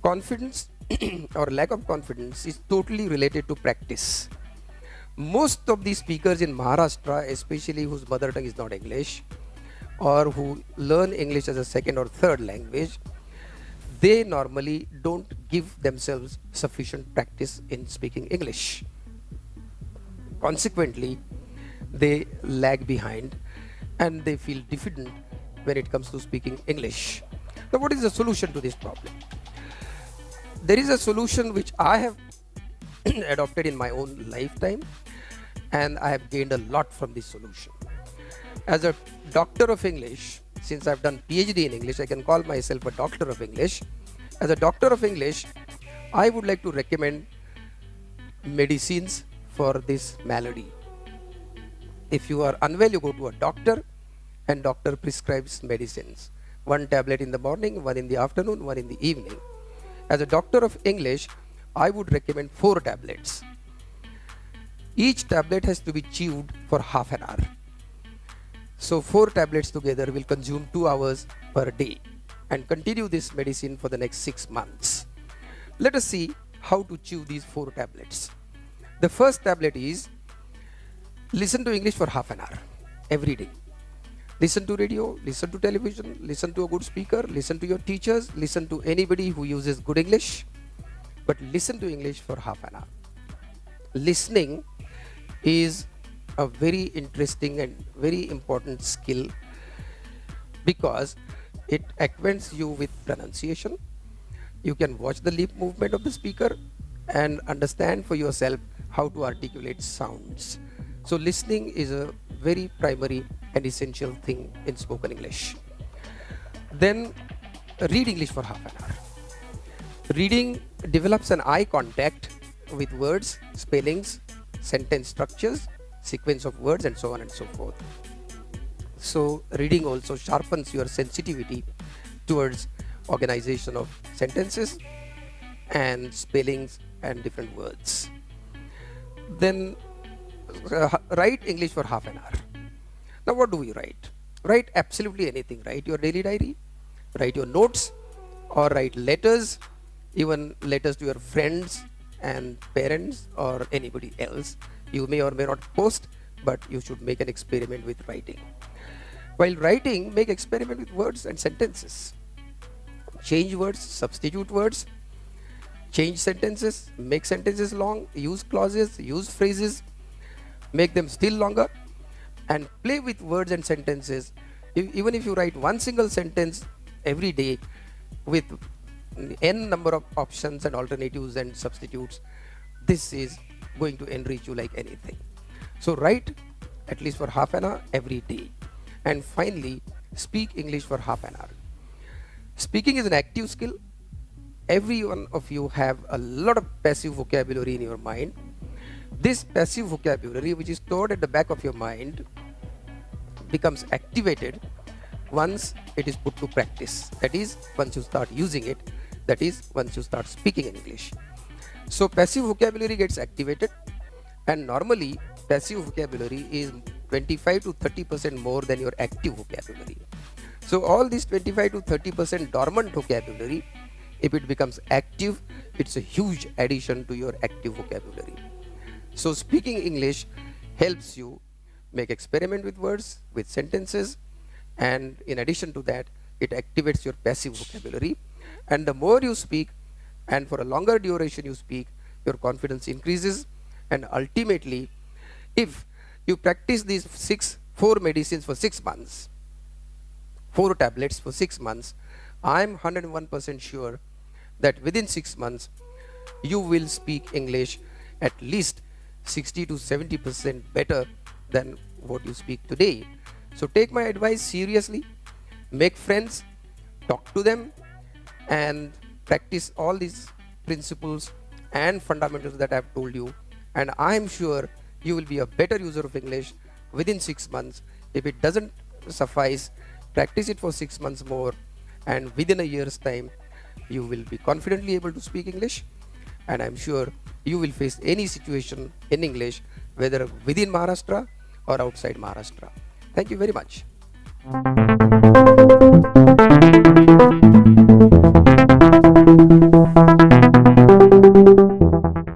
Confidence or lack of confidence is totally related to practice. Most of the speakers in Maharashtra, especially whose mother tongue is not English or who learn English as a second or third language, they normally don't give themselves sufficient practice in speaking English. Consequently, they lag behind and they feel diffident when it comes to speaking English. Now, what is the solution to this problem? There is a solution which I have adopted in my own lifetime, and I have gained a lot from this solution. As a doctor of English, since I've done PhD in English, I can call myself a doctor of English. As a doctor of English, I would like to recommend medicines for this malady. If you are unwell, you go to a doctor, and doctor prescribes medicines. One tablet in the morning, one in the afternoon, one in the evening. As a doctor of English, I would recommend 4 tablets. Each tablet has to be chewed for half an hour. So 4 tablets together will consume 2 hours per day, and continue this medicine for the next 6 months. Let us see how to chew these 4 tablets. The first tablet is listen to English for half an hour every day. Listen to radio, listen to television, listen to a good speaker, listen to your teachers, listen to anybody who uses good English, but listen to English for half an hour. Listening is a very interesting and very important skill because it acquaints you with pronunciation. You can watch the lip movement of the speaker and understand for yourself how to articulate sounds. So listening is a very primary and essential thing in spoken English. Then read English for half an hour. Reading develops an eye contact with words, spellings, sentence structures, sequence of words, and so on and so forth. So reading also sharpens your sensitivity towards organization of sentences and spellings and different words. Then write English for half an hour. Now what do we write? Write absolutely anything. Write your daily diary, write your notes, or write letters, even letters to your friends and parents or anybody else. You may or may not post, but you should make an experiment with writing. While writing, make experiment with words and sentences. Change words, substitute words, change sentences, make sentences long, use clauses, use phrases, make them still longer, and play with words and sentences. Even if you write one single sentence every day with n number of options and alternatives and substitutes, this is going to enrich you like anything. So write at least for half an hour every day. And finally, speak English for half an hour. Speaking is an active skill. Every one of you have a lot of passive vocabulary in your mind. This passive vocabulary, which is stored at the back of your mind, becomes activated once it is put to practice. That is, once you start using it, that is, once you start speaking in English. So passive vocabulary gets activated, and normally passive vocabulary is 25 to 30% more than your active vocabulary. So all this 25 to 30% dormant vocabulary, if it becomes active, it's a huge addition to your active vocabulary. So speaking English helps you make experiment with words, with sentences, and in addition to that, it activates your passive vocabulary. And the more you speak, and for a longer duration you speak, your confidence increases. And ultimately, if you practice these 4 medicines for 6 months, 4 tablets for 6 months, I'm 101% sure that within 6 months, you will speak English at least 60 to 70% better than what you speak today. So take my advice seriously, make friends, talk to them, and practice all these principles and fundamentals that I've told you. And I'm sure you will be a better user of English within 6 months. If it doesn't suffice, practice it for 6 months more, and within a year's time, you will be confidently able to speak English. And I'm sure you will face any situation in English, whether within Maharashtra or outside Maharashtra. Thank you very much.